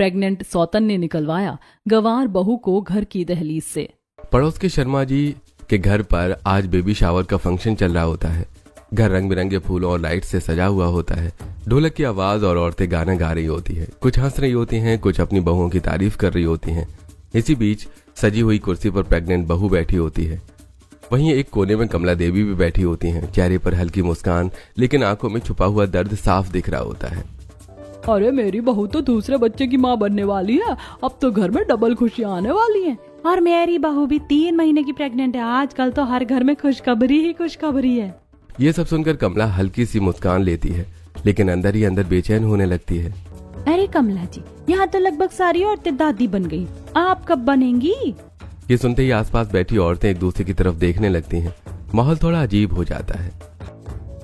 Pregnant सौतन ने निकलवाया गंवार बहू को घर की दहलीज से। पड़ोस के शर्मा जी के घर पर आज बेबी शावर का फंक्शन चल रहा होता है। घर रंग बिरंगे फूलों और लाइट से सजा हुआ होता है। ढोलक की आवाज और औरतें गाना गा रही होती है। कुछ हंस रही होती हैं, कुछ अपनी बहुओं की तारीफ कर रही होती हैं। इसी बीच सजी हुई कुर्सी पर प्रेग्नेंट बहू बैठी होती है। वहीं एक कोने में कमला देवी भी बैठी होती हैं। चेहरे पर हल्की मुस्कान, लेकिन आंखों में छुपा हुआ दर्द साफ दिख रहा होता है। अरे मेरी बहू तो दूसरे बच्चे की माँ बनने वाली है, अब तो घर में डबल खुशियाँ आने वाली हैं। और मेरी बहू भी 3 महीने की प्रेग्नेंट है। आजकल तो हर घर में खुशखबरी ही खुशखबरी है। ये सब सुनकर कमला हल्की सी मुस्कान लेती है, लेकिन अंदर ही अंदर बेचैन होने लगती है। अरे कमला जी, यहाँ तो लगभग सारी औरतें दादी बन गई, आप कब बनेंगी? ये सुनते ही आसपास बैठी औरतें एक दूसरे की तरफ देखने लगती हैं। माहौल थोड़ा अजीब हो जाता है।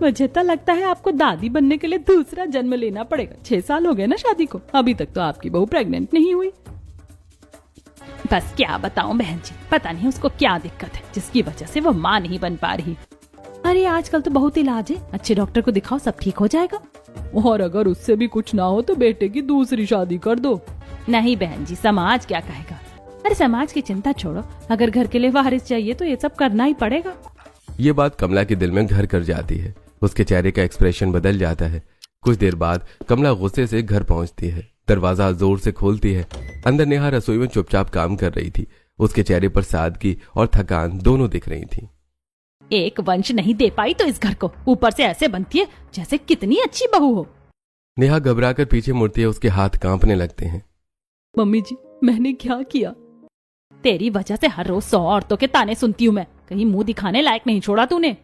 मुझे तो लगता है आपको दादी बनने के लिए दूसरा जन्म लेना पड़ेगा। 6 साल हो गए ना शादी को, अभी तक तो आपकी बहू प्रेग्नेंट नहीं हुई। बस क्या बताऊं बहन जी, पता नहीं उसको क्या दिक्कत है जिसकी वजह से वो माँ नहीं बन पा रही। अरे आजकल तो बहुत इलाज है, अच्छे डॉक्टर को दिखाओ, सब ठीक हो जाएगा। और अगर उससे भी कुछ ना हो तो बेटे की दूसरी शादी कर दो। नहीं बहन जी, समाज क्या कहेगा? अरे समाज की चिंता छोड़ो, अगर घर के लिए वारिस चाहिए तो ये सब करना ही पड़ेगा। ये बात कमला के दिल में घर कर जाती है। उसके चेहरे का एक्सप्रेशन बदल जाता है। कुछ देर बाद कमला गुस्से से घर पहुंचती है। दरवाजा जोर से खोलती है। अंदर नेहा रसोई में चुपचाप काम कर रही थी। उसके चेहरे पर सादगी और थकान दोनों दिख रही थी। एक वंश नहीं दे पाई तो इस घर को, ऊपर से ऐसे बनती है जैसे कितनी अच्छी बहू हो। नेहा घबराकर पीछे मुड़ती है। उसके हाथ कांपने लगते हैं। मम्मी जी, मैंने क्या किया? तेरी वजह से हर रोज 100 औरतों के ताने सुनती हूँ मैं। कहीं मुंह दिखाने लायक नहीं छोड़ा तूने।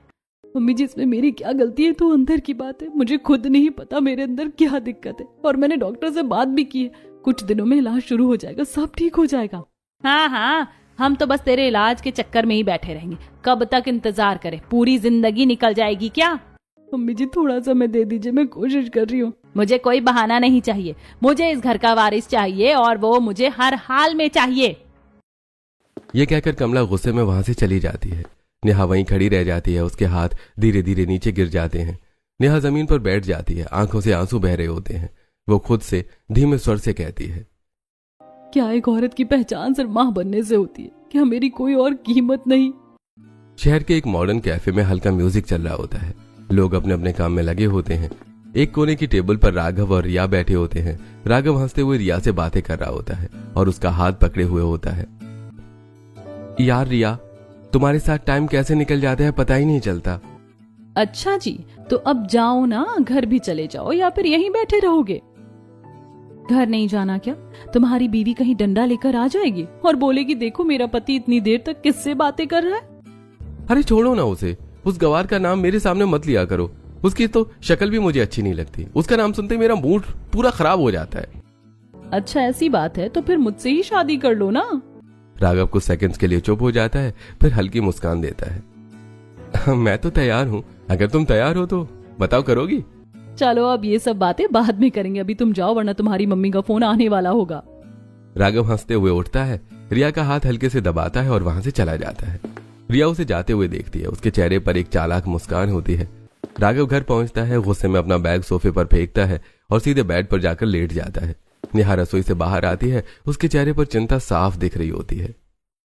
मम्मी जी, इसमें मेरी क्या गलती है? तो अंदर की बात है, मुझे खुद नहीं पता मेरे अंदर क्या दिक्कत है। और मैंने डॉक्टर से बात भी की है, कुछ दिनों में इलाज शुरू हो जाएगा, सब ठीक हो जाएगा। हाँ हाँ, हम तो बस तेरे इलाज के चक्कर में ही बैठे रहेंगे। कब तक इंतजार करें? पूरी जिंदगी निकल जाएगी क्या? मम्मी जी, थोड़ा समय दे दीजिए, मैं कोशिश कर रही हूँ। मुझे कोई बहाना नहीं चाहिए, मुझे इस घर का वारिस चाहिए और वो मुझे हर हाल में चाहिए। ये कहकर कमला गुस्से में वहां से चली जाती है। नेहा वहीं खड़ी रह जाती है। उसके हाथ धीरे धीरे नीचे गिर जाते हैं। नेहा जमीन पर बैठ जाती है। आंखों से आंसू बह रहे होते हैं। वो खुद से धीमे स्वर से कहती है, क्या एक औरत की पहचान सिर्फ माँ बनने से होती है? क्या मेरी कोई और कीमत नहीं? शहर के एक मॉडर्न कैफे में हल्का म्यूजिक चल रहा होता है। लोग अपने अपने काम में लगे होते हैं। एक कोने की टेबल पर राघव और रिया बैठे होते हैं। राघव हंसते हुए रिया से बातें कर रहा होता है और उसका हाथ पकड़े हुए होता है। यार रिया, तुम्हारे साथ टाइम कैसे निकल जाता है पता ही नहीं चलता। अच्छा जी, तो अब जाओ ना, घर भी चले जाओ या फिर यहीं बैठे रहोगे? घर नहीं जाना क्या? तुम्हारी बीवी कहीं डंडा लेकर आ जाएगी और बोलेगी, देखो मेरा पति इतनी देर तक किससे बातें कर रहा है। अरे छोड़ो ना उसे। उस गवार का नाम मेरे सामने मत लिया करो। उसकी तो शक्ल भी मुझे अच्छी नहीं लगती। उसका नाम सुनते मेरा मूड पूरा खराब हो जाता है। अच्छा ऐसी बात है तो फिर मुझसे ही शादी कर लो ना। राघव कुछ सेकंड्स के लिए चुप हो जाता है, फिर हल्की मुस्कान देता है। मैं तो तैयार हूँ, अगर तुम तैयार हो तो बताओ, करोगी? चलो अब ये सब बातें बाद में करेंगे, अभी तुम जाओ वरना तुम्हारी मम्मी का फोन आने वाला होगा। राघव हंसते हुए उठता है, रिया का हाथ हल्के से दबाता है और वहां से चला जाता है। रिया उसे जाते हुए देखती है। उसके चेहरे पर एक चालाक मुस्कान होती है। राघव घर पहुंचता है। गुस्से में अपना बैग सोफे पर फेंकता है और सीधे बेड पर जाकर लेट जाता है। नेहा रसोई से बाहर आती है। उसके चेहरे पर चिंता साफ दिख रही होती है।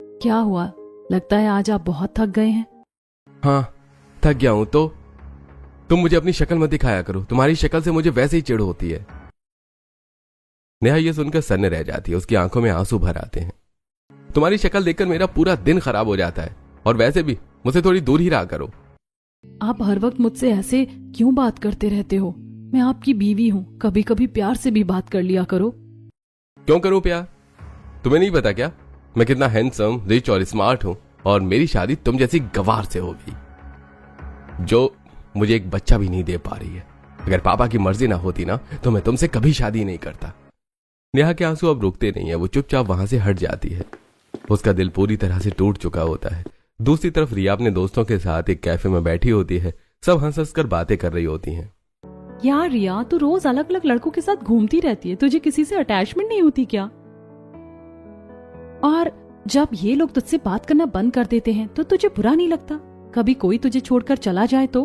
क्या हुआ? लगता है आज आप बहुत थक गए हैं। हाँ, थक गया हूं। तो तुम मुझे अपनी शक्ल मत दिखाया करो, तुम्हारी शक्ल से मुझे वैसे ही चिढ़ होती है। नेहा ये सुनकर सन्न रह जाती है। उसकी आंखों में आंसू भर आते हैं। तुम्हारी शक्ल देखकर मेरा पूरा दिन खराब हो जाता है, और वैसे भी मुझसे थोड़ी दूर ही रहा करो। आप हर वक्त मुझसे ऐसे क्यों बात करते रहते हो? मैं आपकी बीवी हूँ, कभी कभी प्यार से भी बात कर लिया करो। क्यों करूं प्यार? तुम्हें नहीं पता क्या मैं कितना हैंडसम, रिच और स्मार्ट हूं, और मेरी शादी तुम जैसी गवार से हो गई जो मुझे एक बच्चा भी नहीं दे पा रही है। अगर पापा की मर्जी ना होती ना तो मैं तुमसे कभी शादी नहीं करता। नेहा के आंसू अब रुकते नहीं है। वो चुपचाप वहां से हट जाती है। उसका दिल पूरी तरह से टूट चुका होता है। दूसरी तरफ रिया अपने दोस्तों के साथ एक कैफे में बैठी होती है। सब हंस हंस कर बातें कर रही होती हैं। यार रिया, तू रोज अलग अलग लड़कों के साथ घूमती रहती है, तुझे किसी से अटैचमेंट नहीं होती क्या? और जब ये लोग तुझसे बात करना बंद कर देते हैं तो तुझे बुरा नहीं लगता? कभी कोई तुझे छोड़कर चला जाए तो?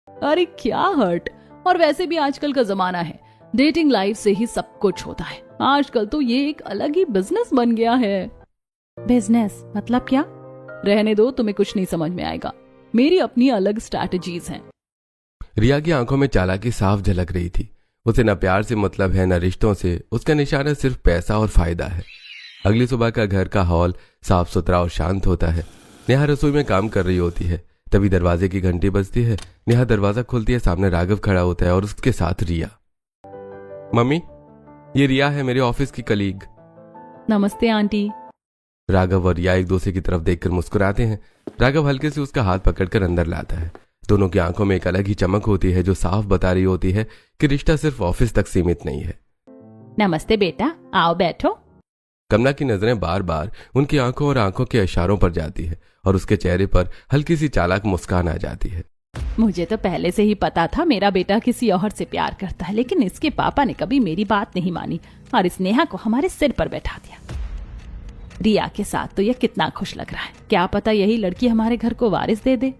अरे क्या हर्ट। और वैसे भी आजकल का जमाना है, डेटिंग लाइफ से ही सब कुछ होता है। आजकल तो ये एक अलग ही बिजनेस बन गया है। बिजनेस मतलब क्या? रहने दो, तुम्हें कुछ नहीं समझ में आएगा। मेरी अपनी अलग स्ट्रैटेजीज हैं। रिया की आंखों में चालाकी साफ झलक रही थी। उसे न प्यार से मतलब है न रिश्तों से, उसका निशाना सिर्फ पैसा और फायदा है। अगली सुबह का घर का हॉल साफ सुथरा और शांत होता है। नेहा रसोई में काम कर रही होती है, तभी दरवाजे की घंटी बजती है। नेहा दरवाजा खोलती है, सामने राघव खड़ा होता है और उसके साथ रिया। मम्मी, ये रिया है, मेरे ऑफिस की कलीग। नमस्ते आंटी। राघव और रिया एक दूसरे की तरफ देखकर मुस्कुराते हैं। राघव हल्के से उसका हाथ पकड़कर अंदर लाता है। दोनों की आंखों में एक अलग ही चमक होती है जो साफ बता रही होती है कि रिश्ता सिर्फ ऑफिस तक सीमित नहीं है। नमस्ते बेटा, आओ बैठो। कमला की नजरें बार बार उनकी आंखों और आंखों के इशारों पर जाती है और उसके चेहरे पर हल्की सी चालाक मुस्कान आ जाती है। मुझे तो पहले से ही पता था मेरा बेटा किसी और से प्यार करता है, लेकिन इसके पापा ने कभी मेरी बात नहीं मानी और इस नेहा को हमारे सिर पर बैठा दिया। रिया के साथ तो यह कितना खुश लग रहा है, क्या पता यही लड़की हमारे घर को वारिस दे दे।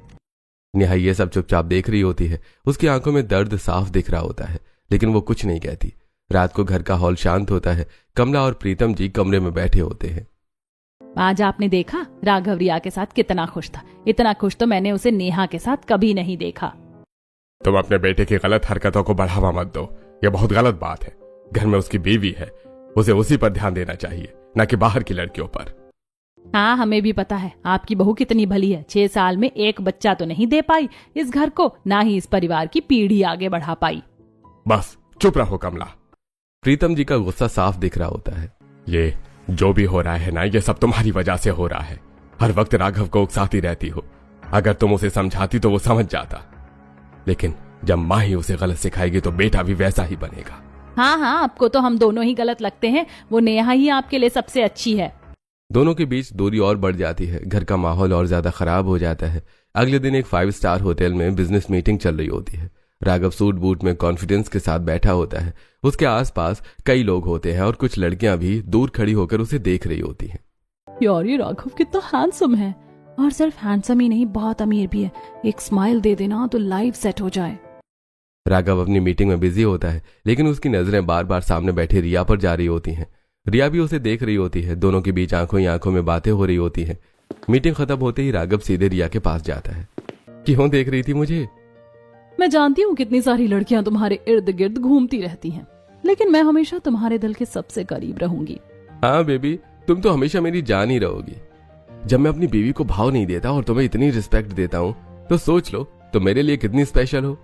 नेहा ये सब चुपचाप देख रही होती है। उसकी आंखों में दर्द साफ दिख रहा होता है, लेकिन वो कुछ नहीं कहती। रात को घर का हॉल शांत होता है। कमला और प्रीतम जी कमरे में बैठे होते हैं। आज आपने देखा राघव रिया के साथ कितना खुश था। इतना खुश तो मैंने उसे नेहा के साथ कभी नहीं देखा। तुम अपने बेटे की गलत हरकतों को बढ़ावा मत दो, ये बहुत गलत बात है। घर में उसकी बीवी है, उसे उसी पर ध्यान देना चाहिए, न कि बाहर की लड़कियों पर। हाँ, हमें भी पता है आपकी बहू कितनी भली है। 6 साल में एक बच्चा तो नहीं दे पाई इस घर को, ना ही इस परिवार की पीढ़ी आगे बढ़ा पाई। बस चुप रहो कमला। प्रीतम जी का गुस्सा साफ दिख रहा होता है। ये जो भी हो रहा है ना, ये सब तुम्हारी वजह से हो रहा है। हर वक्त राघव को उकसाती रहती हो। अगर तुम उसे समझाती तो वो समझ जाता, लेकिन जब माँ ही उसे गलत सिखाएगी तो बेटा भी वैसा ही बनेगा। हाँ, आपको तो हम दोनों ही गलत लगते हैं। वो नेहा ही आपके लिए सबसे अच्छी है। दोनों के बीच दूरी और बढ़ जाती है। घर का माहौल और ज्यादा खराब हो जाता है। अगले दिन एक 5 स्टार होटल में बिजनेस मीटिंग चल रही होती है। राघव सूट बूट में कॉन्फिडेंस के साथ बैठा होता है। उसके आसपास कई लोग होते हैं और कुछ लड़कियां भी दूर खड़ी होकर उसे देख रही होती हैं। यार, ये राघव कितना हैंडसम है। और सिर्फ हैंडसम ही नहीं, बहुत अमीर भी है। एक स्माइल दे देना तो लाइफ सेट हो जाए। राघव अपनी मीटिंग में बिजी होता है, लेकिन उसकी नजरें बार बार सामने बैठे रिया पर जा रही होती हैं। रिया भी उसे देख रही होती है। दोनों के बीच आंखों ही आंखों में बातें हो रही होती हैं। मीटिंग खत्म होते ही राघव सीधे रिया के पास जाता है। क्यों देख रही थी मुझे? मैं जानती हूँ कितनी सारी लड़कियां तुम्हारे इर्द गिर्द घूमती रहती हैं, लेकिन मैं हमेशा तुम्हारे दिल के सबसे करीब रहूंगी। हाँ बेबी, तुम तो हमेशा मेरी जान ही रहोगी। जब मैं अपनी बीवी को भाव नहीं देता और तुम्हें इतनी रिस्पेक्ट देता हूँ, तो सोच लो तुम मेरे लिए कितनी स्पेशल हो।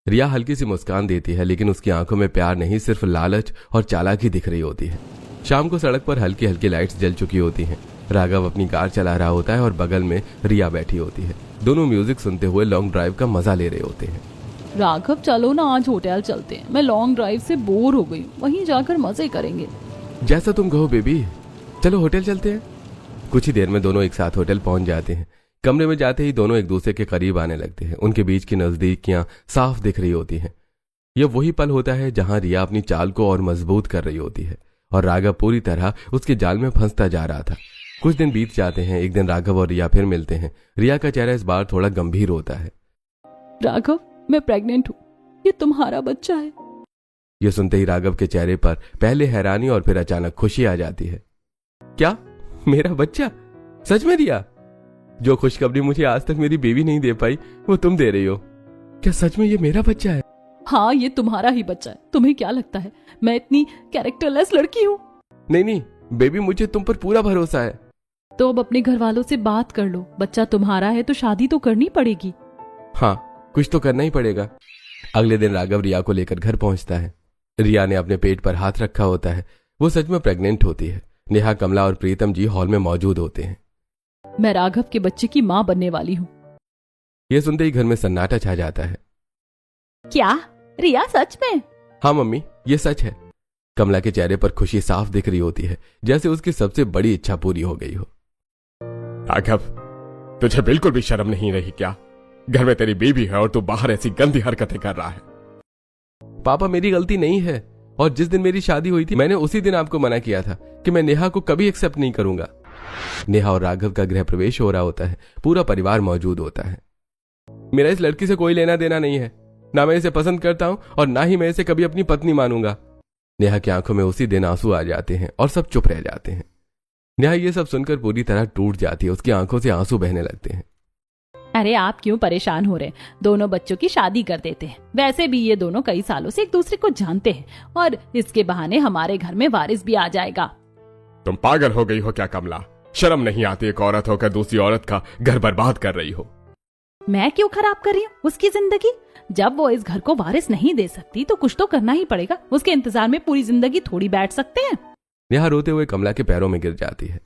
रिया हल्की सी मुस्कान देती है, लेकिन उसकी आंखों में प्यार नहीं, सिर्फ लालच और चालाकी दिख रही होती है। शाम को सड़क पर हल्की हल्की लाइट्स जल चुकी होती हैं। राघव अपनी कार चला रहा होता है और बगल में रिया बैठी होती है। दोनों म्यूजिक सुनते हुए लॉन्ग ड्राइव का मजा ले रहे होते हैं। राघव, चलो ना, आज होटल चलते हैं। मैं लॉन्ग ड्राइव से बोर हो गई हूँ, वहीं जाकर मजे करेंगे। जैसा तुम कहो बेबी, चलो होटल चलते हैं। कुछ ही देर में दोनों एक साथ होटल पहुंच जाते हैं। कमरे में जाते ही दोनों एक दूसरे के करीब आने लगते हैं। उनके बीच की नजदीकियां साफ दिख रही होती हैं। यह वही पल होता है जहां रिया अपनी चाल को और मजबूत कर रही होती है और राघव पूरी तरह उसके जाल में फंसता जा रहा था। कुछ दिन बीत जाते हैं। एक दिन राघव और रिया फिर मिलते हैं। रिया का चेहरा इस बार थोड़ा गंभीर होता है। राघव, मैं प्रेग्नेंट हूँ, ये तुम्हारा बच्चा है। यह सुनते ही राघव के चेहरे पर पहले हैरानी और फिर अचानक खुशी आ जाती है। क्या, मेरा बच्चा? सच में रिया? जो खुशखबरी मुझे आज तक मेरी बीवी नहीं दे पाई, वो तुम दे रही हो। क्या सच में ये मेरा बच्चा है? हाँ, ये तुम्हारा ही बच्चा है। तुम्हें क्या लगता है मैं इतनी कैरेक्टरलेस लड़की हूँ? नहीं नहीं बेबी, मुझे तुम पर पूरा भरोसा है। तो अब अपने घर वालों से बात कर लो। बच्चा तुम्हारा है तो शादी तो करनी पड़ेगी। हाँ, कुछ तो करना ही पड़ेगा। अगले दिन राघव रिया को लेकर घर पहुंचता है। रिया ने अपने पेट पर हाथ रखा होता है। वो सच में प्रेग्नेंट होती है। नेहा, कमला और प्रीतम जी हॉल में मौजूद होते हैं। मैं राघव के बच्चे की माँ बनने वाली हूँ। यह सुनते ही घर में सन्नाटा छा जाता है। क्या रिया सच में? हाँ मम्मी, ये सच है। कमला के चेहरे पर खुशी साफ दिख रही होती है, जैसे उसकी सबसे बड़ी इच्छा पूरी हो गई हो। राघव, तुझे बिल्कुल भी शर्म नहीं रही क्या? घर में तेरी बीवी है और तू बाहर ऐसी गंदी हरकतें कर रहा है। पापा, मेरी गलती नहीं है, और जिस दिन मेरी शादी हुई थी मैंने उसी दिन आपको मना किया था कि मैं नेहा को कभी एक्सेप्ट नहीं करूंगा। नेहा और राघव का गृह प्रवेश हो रहा होता है। पूरा परिवार मौजूद होता है। मेरा इस लड़की से कोई लेना देना नहीं है। ना मैं इसे पसंद करता हूं और ना ही मैं इसे कभी अपनी पत्नी मानूंगा। नेहा की आंखों में उसी दिन आंसू आ जाते हैं और सब चुप रह जाते हैं। नेहा ये सब सुनकर पूरी तरह टूट जाती है, उसकी आंखों से आंसू बहने लगते हैं। अरे आप क्यों परेशान हो रहे हैं, दोनों बच्चों की शादी कर देते हैं। वैसे भी ये दोनों कई सालों से एक दूसरे को जानते हैं और इसके बहाने हमारे घर में वारिस भी आ जाएगा। तुम पागल हो गई हो क्या कमला? शर्म नहीं आती एक औरत होकर दूसरी औरत का घर बर्बाद कर रही हो? मैं क्यों खराब कर रही हूँ उसकी जिंदगी? जब वो इस घर को वारिस नहीं दे सकती तो कुछ तो करना ही पड़ेगा। उसके इंतजार में पूरी जिंदगी थोड़ी बैठ सकते हैं। नेहा रोते हुए कमला के पैरों में गिर जाती है।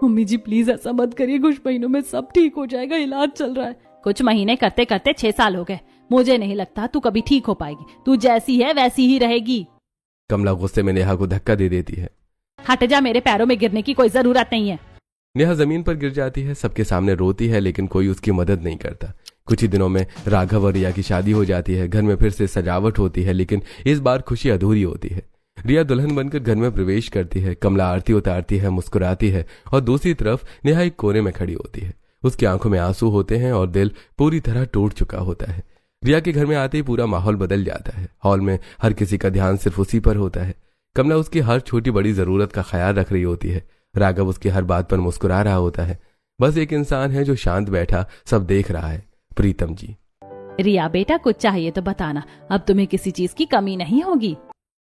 मम्मी जी प्लीज ऐसा मत करिए, कुछ महीनों में सब ठीक हो जाएगा, इलाज चल रहा है। कुछ महीने करते करते 6 साल हो गए। मुझे नहीं लगता तू कभी ठीक हो पाएगी। तू जैसी है वैसी ही रहेगी। कमला गुस्से में नेहा को धक्का दे देती है। हट जा, मेरे पैरों में गिरने की कोई जरूरत नहीं है। नेहा जमीन पर गिर जाती है, सबके सामने रोती है, लेकिन कोई उसकी मदद नहीं करता। कुछ ही दिनों में राघव और रिया की शादी हो जाती है। घर में फिर से सजावट होती है, लेकिन इस बार खुशी अधूरी होती है। रिया दुल्हन बनकर घर में प्रवेश करती है। कमला आरती उतारती है, मुस्कुराती है और दूसरी तरफ नेहा एक कोने में खड़ी होती है। उसकी आंखों में आंसू होते हैं और दिल पूरी तरह टूट चुका होता है। रिया के घर में आते ही पूरा माहौल बदल जाता है। हॉल में हर किसी का ध्यान सिर्फ उसी पर होता है। कमला उसकी हर छोटी बड़ी जरूरत का ख्याल रख रही होती है। राघव उसकी हर बात पर मुस्कुरा रहा होता है। बस एक इंसान है जो शांत बैठा सब देख रहा है, प्रीतम जी। रिया बेटा, कुछ चाहिए तो बताना, अब तुम्हें किसी चीज की कमी नहीं होगी।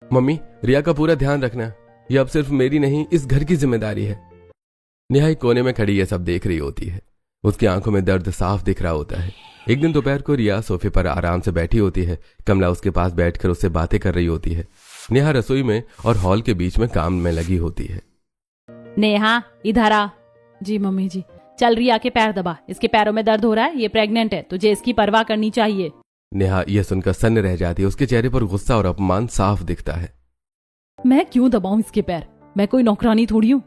मम्मी, रिया का पूरा ध्यान रखना, ये अब सिर्फ मेरी नहीं इस घर की जिम्मेदारी है। नेहा एक कोने में खड़ी ये सब देख रही होती है। उसकी आंखों में दर्द साफ दिख रहा होता है। एक दिन दोपहर को रिया सोफे पर आराम से बैठी होती है। कमला उसके पास बैठकर उससे बातें कर रही होती है। नेहा रसोई में और हॉल के बीच में काम में लगी होती है। नेहा इधर आ। जी मम्मी जी। चल रिया के पैर दबा, इसके पैरों में दर्द हो रहा है, ये प्रेग्नेंट है, तुझे इसकी परवाह करनी चाहिए। नेहा यह सुनकर सन्न रह जाती है। उसके चेहरे पर गुस्सा और अपमान साफ दिखता है। मैं क्यों दबाऊं इसके पैर, मैं कोई नौकरानी थोड़ी हूँ।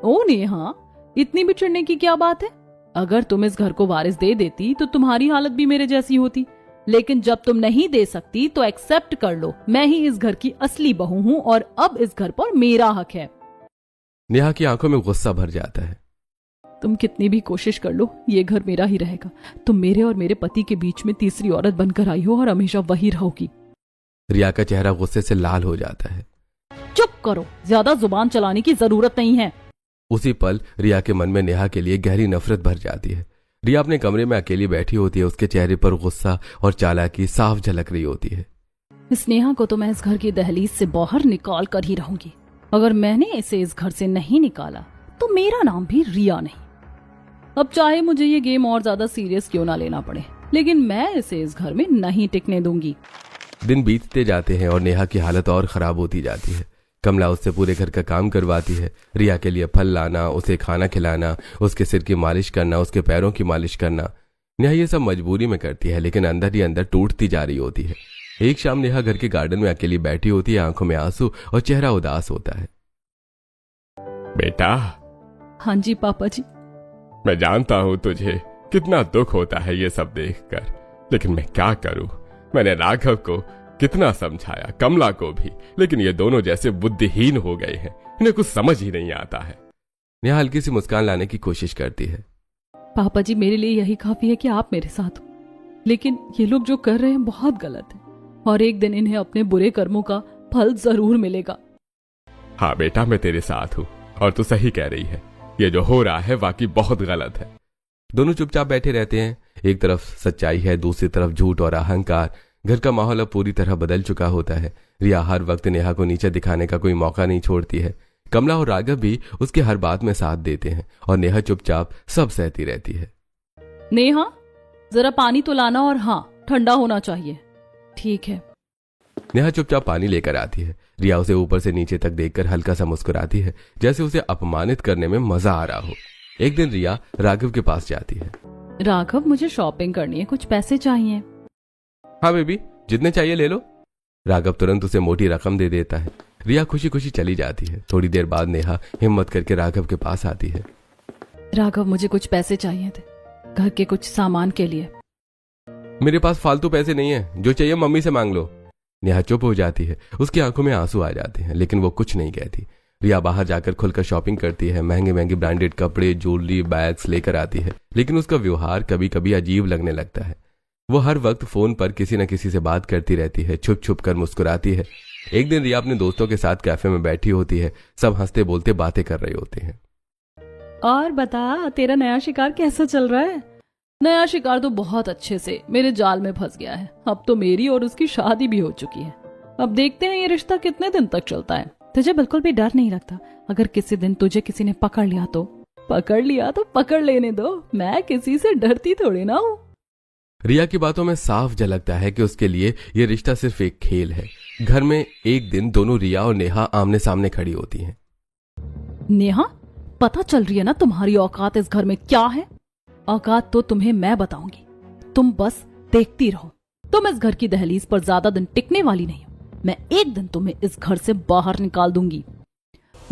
ओ नेहा, इतनी भी चिढ़ने की क्या बात है? अगर तुम इस घर को वारिस दे देती तो तुम्हारी हालत भी मेरे जैसी होती, लेकिन जब तुम नहीं दे सकती तो एक्सेप्ट कर लो, मैं ही इस घर की असली बहू हूँ और अब इस घर पर मेरा हक है। नेहा की आंखों में गुस्सा भर जाता है। तुम कितनी भी कोशिश कर लो, ये घर मेरा ही रहेगा। तुम मेरे और मेरे पति के बीच में तीसरी औरत बनकर आई हो और हमेशा वही रहोगी। रिया का चेहरा गुस्से से लाल हो जाता है। चुप करो, ज्यादा जुबान चलाने की जरूरत नहीं है। उसी पल रिया के मन में नेहा के लिए गहरी नफरत भर जाती है। रिया अपने कमरे में अकेली बैठी होती है। उसके चेहरे पर गुस्सा और चालाकी साफ झलक रही होती है। इस नेहा को तो मैं इस घर की दहलीज से बाहर निकाल कर ही रहूंगी। अगर मैंने इसे इस घर से नहीं निकाला तो मेरा नाम भी रिया नहीं। अब चाहे मुझे ये गेम और ज्यादा सीरियस क्यों ना लेना पड़े, लेकिन मैं इसे इस घर में नहीं टिकने दूंगी। दिन बीतते जाते हैं और नेहा की हालत और खराब होती जाती है। कमला उससे पूरे घर का काम करवाती है। रिया के लिए फल लाना, उसे खाना खिलाना, उसके सिर की मालिश करना, उसके पैरों की मालिश करना। नेहा ये सब मजबूरी में करती है, लेकिन अंदर ही अंदर टूटती जा रही होती है। एक शाम नेहा घर के गार्डन में अकेली बैठी होती है। आंखों में आंसू और चेहरा उदास होता है। बेटा। हाँ जी पापा जी। मैं जानता हूं तुझे कितना दुख होता है ये सब देखकर, लेकिन मैं क्या करूं। मैंने राघव को कितना समझाया, कमला को भी, लेकिन ये दोनों जैसे बुद्धिहीन हो गए हैं, इन्हें कुछ समझ ही नहीं आता है। नेहा हल्की सी मुस्कान लाने की कोशिश करती है। पापा जी, मेरे लिए यही काफी है कि आप मेरे साथ हो, लेकिन ये लोग जो कर रहे हैं बहुत गलत है और एक दिन इन्हें अपने बुरे कर्मों का फल जरूर मिलेगा। हाँ बेटा, मैं तेरे साथ हूँ और तू सही कह रही है। ये जो हो रहा है वाकई बहुत गलत है। दोनों चुपचाप बैठे रहते हैं। एक तरफ सच्चाई है, दूसरी तरफ झूठ और अहंकार। घर का माहौल अब पूरी तरह बदल चुका होता है। रिया हर वक्त नेहा को नीचे दिखाने का कोई मौका नहीं छोड़ती है। कमला और राघव भी उसकी हर बात में साथ देते हैं और नेहा चुपचाप सब सहती रहती है। नेहा, जरा पानी तो लाना, और हाँ, ठंडा होना चाहिए। ठीक है। नेहा चुपचाप पानी लेकर आती है। रिया उसे ऊपर से नीचे तक देखकर हल्का सा मुस्कुराती है, जैसे उसे अपमानित करने में मजा आ रहा हो। एक दिन रिया राघव के पास जाती है। राघव, मुझे शॉपिंग करनी है, कुछ पैसे चाहिए। हाँ बेबी, जितने चाहिए ले लो। राघव तुरंत उसे मोटी रकम दे देता है। रिया खुशी खुशी चली जाती है। थोड़ी देर बाद नेहा हिम्मत करके राघव के पास आती है। राघव, मुझे कुछ पैसे चाहिए थे, घर के कुछ सामान के लिए। मेरे पास फालतू पैसे नहीं है, जो चाहिए मम्मी से मांग लो। नेहा चुप हो जाती है। उसकी आंखों में आंसू आ जाते हैं, लेकिन वो कुछ नहीं कहती। रिया बाहर जाकर खुलकर शॉपिंग करती है। महंगे महंगे ब्रांडेड कपड़े, ज्वेलरी, बैग्स लेकर आती है, लेकिन उसका व्यवहार कभी कभी अजीब लगने लगता है। वो हर वक्त फोन पर किसी न किसी से बात करती रहती है, छुप छुप कर मुस्कुराती है। एक दिन रिया अपने दोस्तों के साथ कैफे में बैठी होती है। सब हंसते बोलते बातें कर रहे होते हैं। और बता, तेरा नया शिकार कैसा चल रहा है? नया शिकार तो बहुत अच्छे से मेरे जाल में फंस गया है। अब तो मेरी और उसकी शादी भी हो चुकी है। अब देखते हैं ये रिश्ता कितने दिन तक चलता है। तुझे बिल्कुल भी डर नहीं लगता? अगर किसी दिन तुझे किसी ने पकड़ लिया तो? पकड़ लिया तो पकड़ लेने दो, मैं किसी से डरती थोड़ी ना हूँ। रिया की बातों में साफ झलकता है कि उसके लिए यह रिश्ता सिर्फ एक खेल है। घर में एक दिन दोनों रिया और नेहा आमने सामने खड़ी होती हैं। नेहा, पता चल रही है ना तुम्हारी औकात इस घर में क्या है? औकात तो तुम्हें मैं बताऊंगी, तुम बस देखती रहो। तुम इस घर की दहलीज पर ज्यादा दिन टिकने वाली नहीं हो। मैं एक दिन तुम्हें इस घर से बाहर निकाल दूंगी।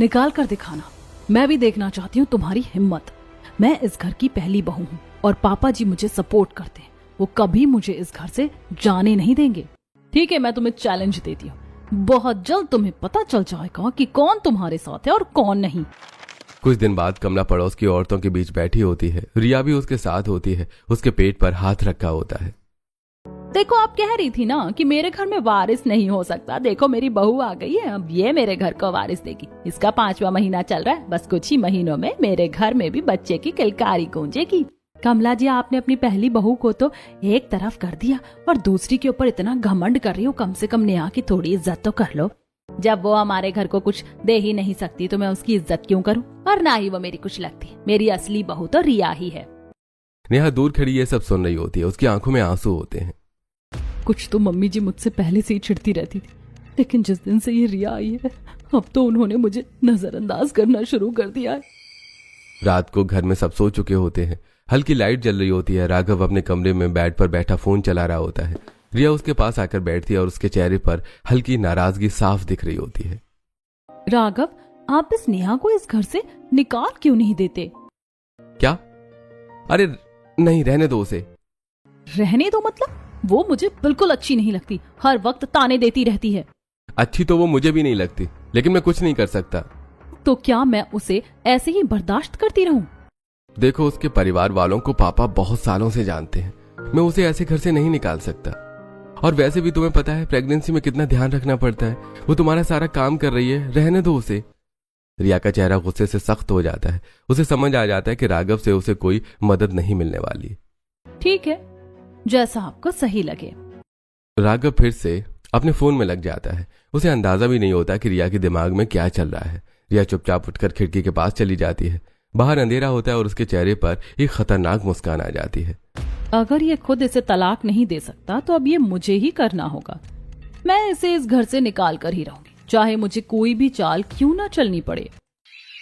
निकाल कर दिखाना, मैं भी देखना चाहती हूँ तुम्हारी हिम्मत। मैं इस घर की पहली बहू हूँ और पापा जी मुझे सपोर्ट करते हैं। वो कभी मुझे इस घर से जाने नहीं देंगे। ठीक है, मैं तुम्हें चैलेंज देती हूँ। बहुत जल्द तुम्हें पता चल जाएगा कि कौन तुम्हारे साथ है और कौन नहीं। कुछ दिन बाद कमला पड़ोस की औरतों के बीच बैठी होती है। रिया भी उसके साथ होती है। उसके पेट पर हाथ रखा होता है। देखो, आप कह रही थी ना कि मेरे घर में वारिस नहीं हो सकता। देखो, मेरी बहू आ गई है, अब ये मेरे घर को वारिस देगी। इसका 5वां महीना चल रहा है। बस कुछ ही महीनों में मेरे घर में भी बच्चे की किलकारी गूंजेगी। कमला जी, आपने अपनी पहली बहू को तो एक तरफ कर दिया और दूसरी के ऊपर इतना घमंड कर रही हो। कम से कम नेहा की थोड़ी इज्जत तो कर लो। जब वो हमारे घर को कुछ दे ही नहीं सकती तो मैं उसकी इज्जत क्यों करूं? और ना ही वो मेरी कुछ लगती। मेरी असली बहू तो रिया ही है। नेहा दूर खड़ी ये सब सुन रही होती है। उसकी आंखों में आंसू होते हैं। कुछ तो मम्मी जी मुझसे पहले से ही चिढ़ती रहती थी, लेकिन जिस दिन से ये रिया आई है, अब तो उन्होंने मुझे नजरअंदाज करना शुरू कर दिया है। रात को घर में सब सो चुके होते हैं। हल्की लाइट जल रही होती है। राघव अपने कमरे में बेड पर बैठा फोन चला रहा होता है। रिया उसके पास आकर बैठती है और उसके चेहरे पर हल्की नाराजगी साफ दिख रही होती है। राघव, आप इस नेहा को इस घर से निकाल क्यों नहीं देते? क्या? अरे नहीं, रहने दो उसे। रहने दो मतलब? वो मुझे बिल्कुल अच्छी नहीं लगती। हर वक्त ताने देती रहती है। अच्छी तो वो मुझे भी नहीं लगती, लेकिन मैं कुछ नहीं कर सकता। तो क्या मैं उसे ऐसे ही बर्दाश्त करती रहूं? देखो, उसके परिवार वालों को पापा बहुत सालों से जानते हैं। मैं उसे ऐसे घर से नहीं निकाल सकता। और वैसे भी तुम्हें पता है प्रेगनेंसी में कितना ध्यान रखना पड़ता है। वो तुम्हारा सारा काम कर रही है, रहने दो उसे। रिया का चेहरा गुस्से से सख्त हो जाता है। उसे समझ आ जाता है कि राघव से उसे कोई मदद नहीं मिलने वाली। ठीक है, जैसा आपको सही लगे। राघव फिर से अपने फोन में लग जाता है। उसे अंदाजा भी नहीं होता कि रिया के दिमाग में क्या चल रहा है। रिया चुपचाप उठकर खिड़की के पास चली जाती है। बाहर अंधेरा होता है और उसके चेहरे पर एक खतरनाक मुस्कान आ जाती है। अगर ये खुद इसे तलाक नहीं दे सकता तो अब ये मुझे ही करना होगा। मैं इसे इस घर से निकाल कर ही रहूंगी, चाहे मुझे कोई भी चाल क्यों ना चलनी पड़े।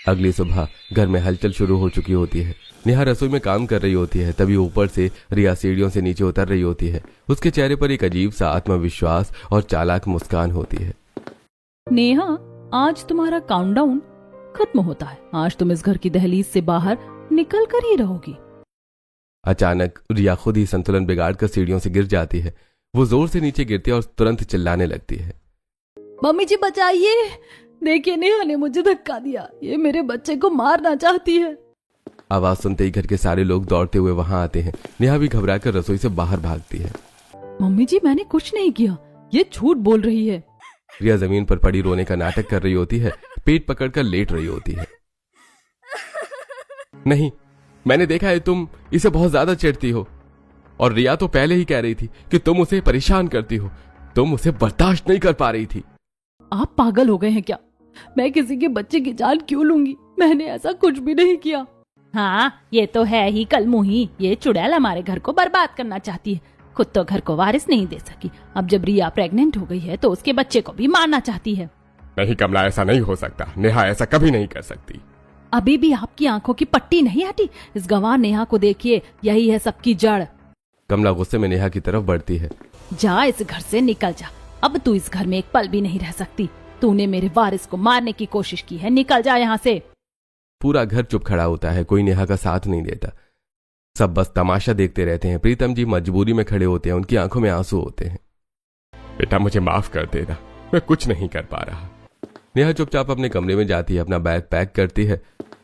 अगली सुबह घर में हलचल शुरू हो चुकी होती है। नेहा रसोई में काम कर रही होती है। तभी ऊपर से रिया सीढ़ियों से नीचे उतर रही होती है। उसके चेहरे पर एक अजीब सा आत्मविश्वास और चालाक मुस्कान होती है। नेहा, आज तुम्हारा काउंटडाउन खत्म होता है। आज तुम इस घर की दहलीज से बाहर निकल कर ही रहोगी। अचानक रिया खुद ही संतुलन बिगाड़कर सीढ़ियों से गिर जाती है। वो जोर से नीचे गिरती है और तुरंत चिल्लाने लगती है। मम्मी जी बचाइए, देखिए नेहा ने मुझे धक्का दिया। ये मेरे बच्चे को मारना चाहती है। आवाज सुनते ही घर के सारे लोग दौड़ते हुए वहां आते हैं। नेहा भी घबराकर रसोई से बाहर भागती है। मम्मी जी, मैंने कुछ नहीं किया, ये झूठ बोल रही है। रिया जमीन पर पड़ी रोने का नाटक कर रही होती है। पेट पकड़कर लेट रही होती है। नहीं, मैंने देखा है तुम इसे बहुत ज्यादा चिढ़ती हो। और रिया तो पहले ही कह रही थी कि तुम उसे परेशान करती हो। तुम उसे बर्दाश्त नहीं कर पा रही थी। आप पागल हो गए हैं क्या? मैं किसी के बच्चे की जान क्यों लूंगी? मैंने ऐसा कुछ भी नहीं किया। हाँ, ये तो है ही कलमुही। ये चुड़ैल हमारे घर को बर्बाद करना चाहती है। खुद तो घर को वारिस नहीं दे सकी, अब जब रिया प्रेग्नेंट हो गई है तो उसके बच्चे को भी मारना चाहती है। नहीं कमला, ऐसा नहीं हो सकता। नेहा ऐसा कभी नहीं कर सकती। अभी भी आपकी आंखों की पट्टी नहीं हटी? इस गंवार नेहा को देखिए, यही है सबकी जड़। कमला गुस्से में नेहा की तरफ बढ़ती है। जा, इस घर से निकल जा। अब तू इस घर में एक पल भी नहीं रह सकती। तूने मेरे वारिस को मारने की कोशिश की है, निकल जा यहाँ से। पूरा घर चुप खड़ा होता है। कोई नेहा का साथ नहीं देता। सब बस तमाशा देखते रहते हैं। प्रीतम जी मजबूरी में खड़े होते हैं। उनकी आंखों में आंसू होते हैं। बेटा मुझे माफ कर देना, मैं कुछ नहीं कर पा रहा। नेहा चुपचाप अपने कमरे में जाती है। अपना बैग पैक करती है।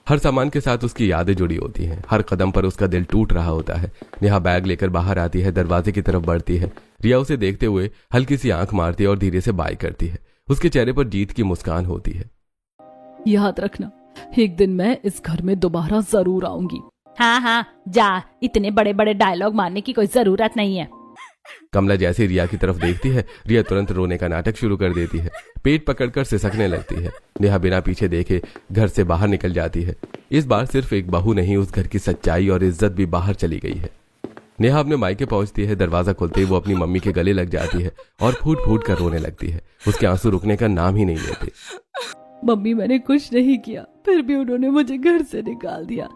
हर सामान के साथ उसकी यादें जुड़ी होती हैं। हर कदम पर उसका दिल टूट रहा होता है। नेहा बैग लेकर बाहर आती है। दरवाजे की तरफ बढ़ती है। रिया उसे देखते हुए हल्की सी आंख मारती है और धीरे से बाय करती है। उसके चेहरे पर जीत की मुस्कान होती है। याद रखना, एक दिन मैं इस घर में दोबारा जरूर आऊंगी। हाँ हाँ जा, इतने बड़े बड़े डायलॉग मारने की कोई जरूरत नहीं है। कमला जैसे रिया की तरफ देखती है, रिया तुरंत रोने का नाटक शुरू कर देती है। पेट पकड़कर सिसकने लगती है। नेहा बिना पीछे देखे घर से बाहर निकल जाती है। इस बार सिर्फ एक बहू नहीं, उस घर की सच्चाई और इज्जत भी बाहर चली गई है। नेहा अपने मायके पहुंचती है। दरवाजा खोलते ही वो अपनी मम्मी के गले लग जाती है और फूट फूट कर रोने लगती है। उसके आंसू रुकने का नाम ही नहीं लेते। मम्मी, मैंने कुछ नहीं किया, फिर भी उन्होंने मुझे घर से निकाल दिया।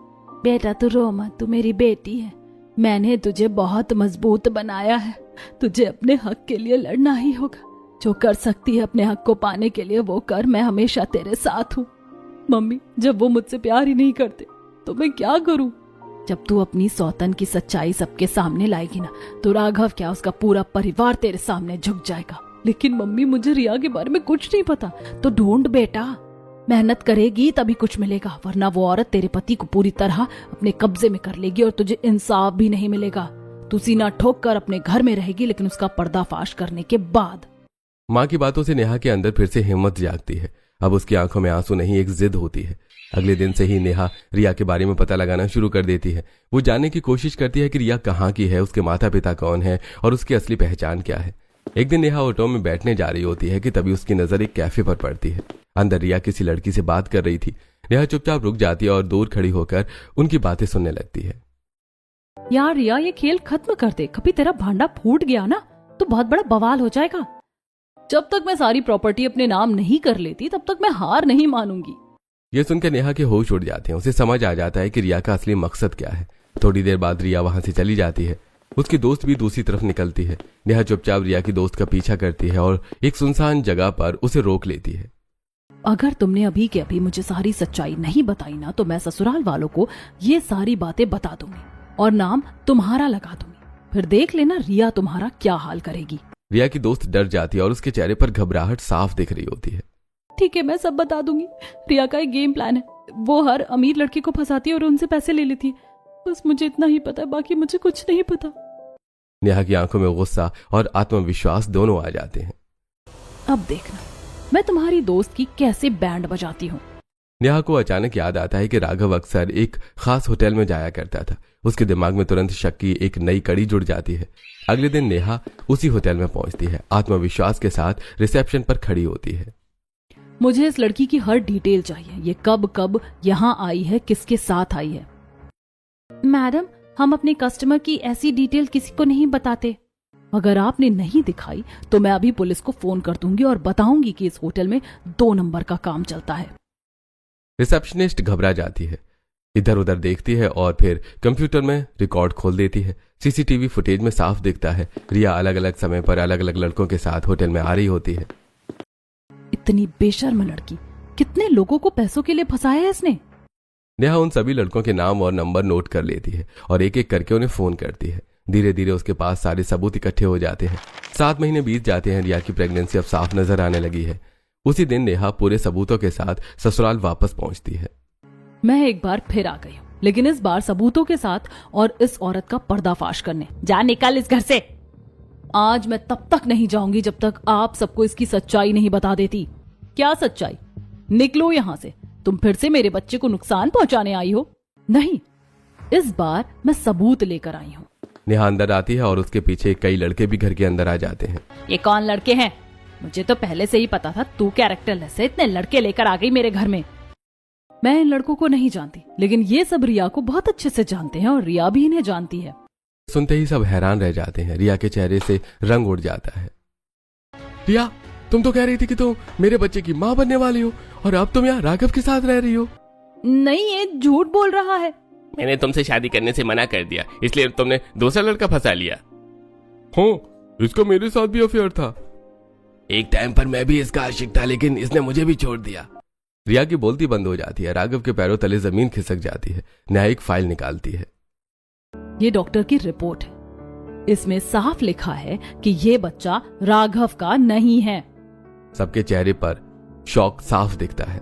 बेटा तू रो मत, तू मेरी बेटी है। मैंने तुझे बहुत मजबूत बनाया है। तुझे अपने हक के लिए लड़ना ही होगा। जो कर सकती है अपने हक को पाने के लिए वो कर। मैं हमेशा तेरे साथ हूँ। मम्मी, जब वो मुझसे प्यार ही नहीं करते तो मैं क्या करूँ? जब तू अपनी सौतन की सच्चाई सबके सामने लाएगी ना, तो राघव क्या, उसका पूरा परिवार तेरे सामने झुक जाएगा। लेकिन मम्मी, मुझे रिया के बारे में कुछ नहीं पता। तो ढूंढ बेटा, मेहनत करेगी तभी कुछ मिलेगा, वरना वो औरत तेरे पति को पूरी तरह अपने कब्जे में कर लेगी और तुझे इंसाफ भी नहीं मिलेगा। तू सीना ठोक कर अपने घर में रहेगी, लेकिन उसका पर्दाफाश करने के बाद। माँ की बातों से नेहा के अंदर फिर से हिम्मत जागती है। अब उसकी आंखों में आंसू नहीं, एक जिद होती है। अगले दिन से ही नेहा रिया के बारे में पता लगाना शुरू कर देती है। वो जानने की कोशिश करती है कि रिया कहाँ की है, उसके माता पिता कौन है और उसकी असली पहचान क्या है। एक दिन नेहा ऑटो में बैठने जा रही होती है कि तभी उसकी नजर एक कैफे पर पड़ती है। अंदर रिया किसी लड़की से बात कर रही थी। नेहा चुपचाप रुक जाती है और दूर खड़ी होकर उनकी बातें सुनने लगती है। यार रिया, ये खेल खत्म कर दे। कभी तेरा भांडा फूट गया ना तो बहुत बड़ा बवाल हो जाएगा। जब तक मैं सारी प्रॉपर्टी अपने नाम नहीं कर लेती तब तक मैं हार नहीं मानूंगी। ये सुनकर नेहा के होश उड़ जाते हैं। उसे समझ आ जाता है कि रिया का असली मकसद क्या है। थोड़ी देर बाद रिया वहां से चली जाती है। उसकी दोस्त भी दूसरी तरफ निकलती है। नेहा चुपचाप रिया की दोस्त का पीछा करती है और एक सुनसान जगह पर उसे रोक लेती है। अगर तुमने अभी के अभी मुझे सारी सच्चाई नहीं बताई ना, तो मैं ससुराल वालों को ये सारी बातें बता दूंगी और नाम तुम्हारा लगा दूंगी। फिर देख लेना रिया तुम्हारा क्या हाल करेगी। रिया की दोस्त डर जाती है और उसके चेहरे पर घबराहट साफ दिख रही होती है। ठीक है, मैं सब बता दूंगी। रिया का एक गेम प्लान है। वो हर अमीर लड़की को फंसाती है और उनसे पैसे ले लेती है। बस मुझे इतना ही पता है, बाकी मुझे कुछ नहीं पता। नेहा की आंखों में गुस्सा और आत्मविश्वास दोनों आ जाते हैं। अब देखना मैं तुम्हारी दोस्त की कैसे बैंड बजाती हूँ। नेहा को अचानक याद आता है कि राघव अक्सर एक खास होटल में जाया करता था। उसके दिमाग में तुरंत शक की एक नई कड़ी जुड़ जाती है। अगले दिन नेहा उसी होटल में पहुंचती है। आत्मविश्वास के साथ रिसेप्शन पर खड़ी होती है। मुझे इस लड़की की हर डिटेल चाहिए। ये कब कब यहाँ आई है, किसके साथ आई है। मैडम, हम अपने कस्टमर की ऐसी डिटेल किसी को नहीं बताते। अगर आपने नहीं दिखाई तो मैं अभी पुलिस को फोन कर दूंगी और बताऊंगी कि इस होटल में 2 नंबर का काम चलता है। रिसेप्शनिस्ट घबरा जाती है, इधर उधर देखती है और फिर कंप्यूटर में रिकॉर्ड खोल देती है। सीसीटीवी फुटेज में साफ दिखता है रिया अलग अलग समय पर अलग अलग लड़कों के साथ होटल में आ रही होती है। इतनी बेशर्म लड़की, कितने लोगों को पैसों के लिए फंसाया है इसने। नेहा उन सभी लड़कों के नाम और नंबर नोट कर लेती है और एक एक करके उन्हें फोन करती है। धीरे धीरे उसके पास सारे सबूत इकट्ठे हो जाते हैं। 7 महीने बीत जाते हैं। रिया की प्रेगनेंसी अब साफ नजर आने लगी है। उसी दिन नेहा पूरे सबूतों के साथ ससुराल वापस पहुंचती है। मैं एक बार फिर आ गई हूँ, लेकिन इस बार सबूतों के साथ और इस औरत का पर्दाफाश करने। जा निकल इस घर से। आज मैं तब तक नहीं जाऊंगी जब तक आप सबको इसकी सच्चाई नहीं बता देती। क्या सच्चाई? निकलो यहाँ से। तुम फिर से मेरे बच्चे को नुकसान पहुंचाने आई हो। नहीं, इस बार मैं सबूत लेकर आई हूँ। नेहा अंदर आती है और उसके पीछे कई लड़के भी घर के अंदर आ जाते हैं। ये कौन लड़के हैं? मुझे तो पहले से ही पता था तू कैरेक्टरलेस है। इतने लड़के लेकर आ गई मेरे घर में। मैं इन लड़कों को नहीं जानती, लेकिन ये सब रिया को बहुत अच्छे से जानते हैं और रिया भी इन्हें जानती है। सुनते ही सब हैरान रह जाते हैं। रिया के चेहरे से रंग उड़ जाता है। रिया, तुम तो कह रही थी कि तुम मेरे बच्चे की माँ बनने वाली हो और अब तुम यहाँ राघव के साथ रह रही हो। नहीं, ये झूठ बोल रहा है। मैंने तुमसे शादी करने से मना कर दिया, इसलिए तुमने दूसरा लड़का फंसा लिया। हाँ, इसका मेरे साथ भी अफेयर था। एक टाइम पर मैं भी इसका आशिक था, लेकिन इसने मुझे भी छोड़ दिया। रिया की बोलती बंद हो जाती है। राघव के पैरों तले जमीन खिसक जाती है। न्यायिक फाइल निकालती है। ये डॉक्टर की रिपोर्ट है। इसमें साफ लिखा है कि ये बच्चा राघव का नहीं है। सबके चेहरे पर शौक साफ दिखता है।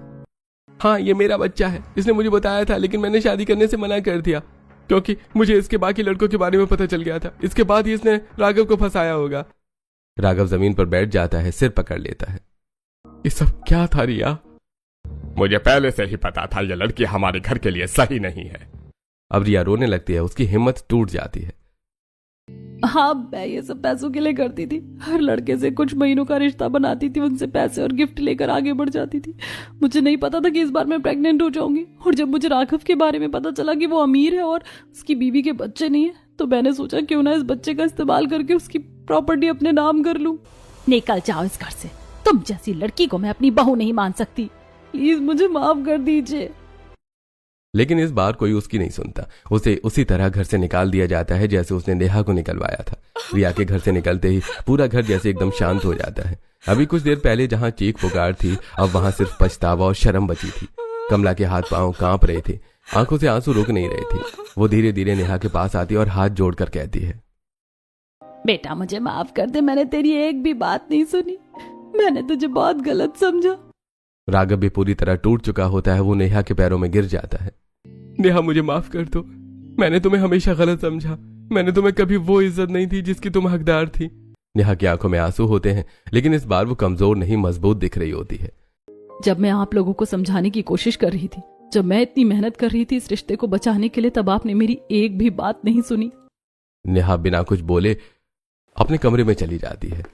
हाँ, ये मेरा बच्चा है। इसने मुझे बताया था, लेकिन मैंने शादी करने से मना कर दिया क्योंकि मुझे इसके बाकी लड़कों के बारे में पता चल गया था। इसके बाद ही इसने राघव को फंसाया होगा। राघव जमीन पर बैठ जाता है, सिर पकड़ लेता है। ये सब क्या था रिया? मुझे पहले से ही पता था ये लड़की हमारे घर के लिए सही नहीं है। अब रिया रोने लगती है, उसकी हिम्मत टूट जाती है। हाँ, मैं ये सब पैसों के लिए करती थी। हर लड़के से कुछ महीनों का रिश्ता बनाती थी, उनसे पैसे और गिफ्ट लेकर आगे बढ़ जाती थी। मुझे नहीं पता था कि इस बार मैं प्रेग्नेंट हो जाऊंगी। और जब मुझे राघव के बारे में पता चला कि वो अमीर है और उसकी बीवी के बच्चे नहीं है, तो मैंने सोचा क्यों ना इस बच्चे का इस्तेमाल करके उसकी प्रॉपर्टी अपने नाम कर लूं। निकल जाओ इस घर से। तुम जैसी लड़की को मैं अपनी बहू नहीं मान सकती। प्लीज मुझे माफ कर दीजिए। लेकिन इस बार कोई उसकी नहीं सुनता। उसे उसी तरह घर से निकाल दिया जाता है जैसे उसने नेहा को निकलवाया था। रिया के घर से निकलते ही पूरा घर जैसे एकदम शांत हो जाता है। अभी कुछ देर पहले जहां चीख पुकार थी, अब वहां सिर्फ पछतावा और शर्म बची थी। कमला के हाथ पांव कांप रहे थे, आंखों से आंसू रुक नहीं रहे थे। वो धीरे धीरे नेहा के पास आती और हाथ जोड़कर कहती है, बेटा मुझे माफ कर दे, मैंने तेरी एक भी बात नहीं सुनी। मैंने तुझे बहुत गलत समझा। राघव भी पूरी तरह टूट चुका होता है। वो नेहा के पैरों में गिर जाता है। नेहा मुझे माफ कर दो। मैंने तुम्हें हमेशा गलत समझा। मैंने तुम्हें कभी वो इज्जत नहीं दी जिसकी तुम हकदार थी। नेहा की आंखों में आंसू होते हैं, लेकिन इस बार वो कमजोर नहीं मजबूत दिख रही होती है। जब मैं आप लोगों को समझाने की कोशिश कर रही थी, जब मैं इतनी मेहनत कर रही थी इस रिश्ते को बचाने के लिए, तब आपने मेरी एक भी बात नहीं सुनी। नेहा बिना कुछ बोले अपने कमरे में चली जाती है।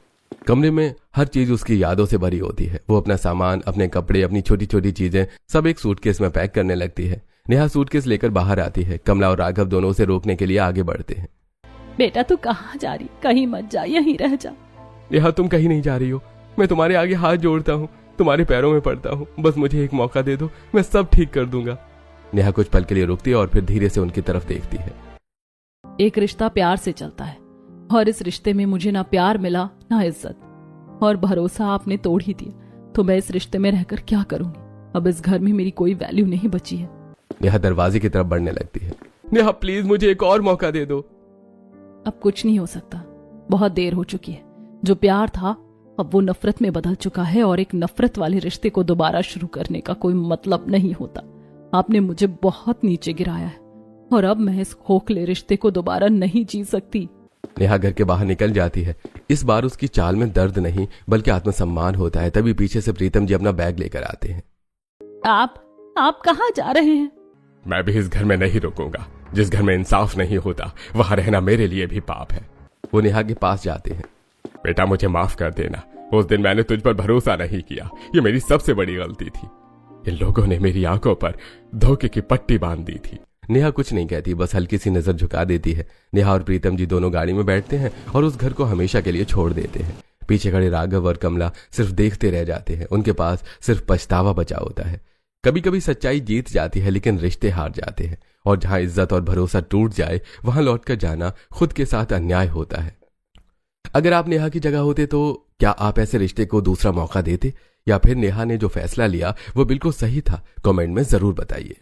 कमरे में हर चीज उसकी यादों से भरी होती है। वो अपना सामान, अपने कपड़े, अपनी छोटी छोटी चीजें सब एक सूटकेस में पैक करने लगती है। नेहा सूटकेस लेकर बाहर आती है। कमला और राघव दोनों उसे रोकने के लिए आगे बढ़ते हैं। बेटा तू कहाँ जा रही? कहीं मत जा, यहीं रह जा। नेहा तुम कहीं नहीं जा रही हो। मैं तुम्हारे आगे हाथ जोड़ता हूँ, तुम्हारे पैरों में पड़ता हूँ। बस मुझे एक मौका दे दो, मैं सब ठीक कर दूंगा। नेहा कुछ पल के लिए रुकती है और फिर धीरे से उनकी तरफ देखती है। एक रिश्ता प्यार से चलता है और इस रिश्ते में मुझे ना प्यार मिला ना इज्जत, और भरोसा आपने तोड़ ही दिया। तो मैं इस रिश्ते में रहकर क्या करूंगी? अब इस घर में मेरी कोई वैल्यू नहीं बची है। नेहा दरवाजे की तरफ बढ़ने लगती है। नेहा प्लीज मुझे एक और मौका दे दो। अब कुछ नहीं हो सकता, बहुत देर हो चुकी है। जो प्यार था अब वो नफरत में बदल चुका है, और एक नफरत वाले रिश्ते को दोबारा शुरू करने का कोई मतलब नहीं होता। आपने मुझे बहुत नीचे गिराया है और अब मैं इस खोखले रिश्ते को दोबारा नहीं जी सकती। नेहा घर के बाहर निकल जाती है। इस बार उसकी चाल में दर्द नहीं बल्कि आत्मसम्मान होता है। तभी पीछे से प्रीतम जी अपना बैग लेकर आते हैं। आप कहाँ जा रहे हैं? मैं भी इस घर में नहीं रुकूंगा। जिस घर में इंसाफ नहीं होता वहां रहना मेरे लिए भी पाप है। वो नेहा के पास जाते हैं। बेटा मुझे माफ कर देना। उस दिन मैंने तुझ पर भरोसा नहीं किया, ये मेरी सबसे बड़ी गलती थी। इन लोगों ने मेरी आंखों पर धोखे की पट्टी बांध दी थी। नेहा कुछ नहीं कहती, बस हल्की सी नजर झुका देती है। नेहा और प्रीतम जी दोनों गाड़ी में बैठते हैं और उस घर को हमेशा के लिए छोड़ देते हैं। पीछे खड़े राघव और कमला सिर्फ देखते रह जाते हैं। उनके पास सिर्फ पछतावा बचा होता है। कभी कभी सच्चाई जीत जाती है, लेकिन रिश्ते हार जाते हैं। और जहां इज्जत और भरोसा टूट जाए वहां लौटकर जाना खुद के साथ अन्याय होता है। अगर आप नेहा की जगह होते तो क्या आप ऐसे रिश्ते को दूसरा मौका देते, या फिर नेहा ने जो फैसला लिया वो बिल्कुल सही था? कमेंट में जरूर बताइए।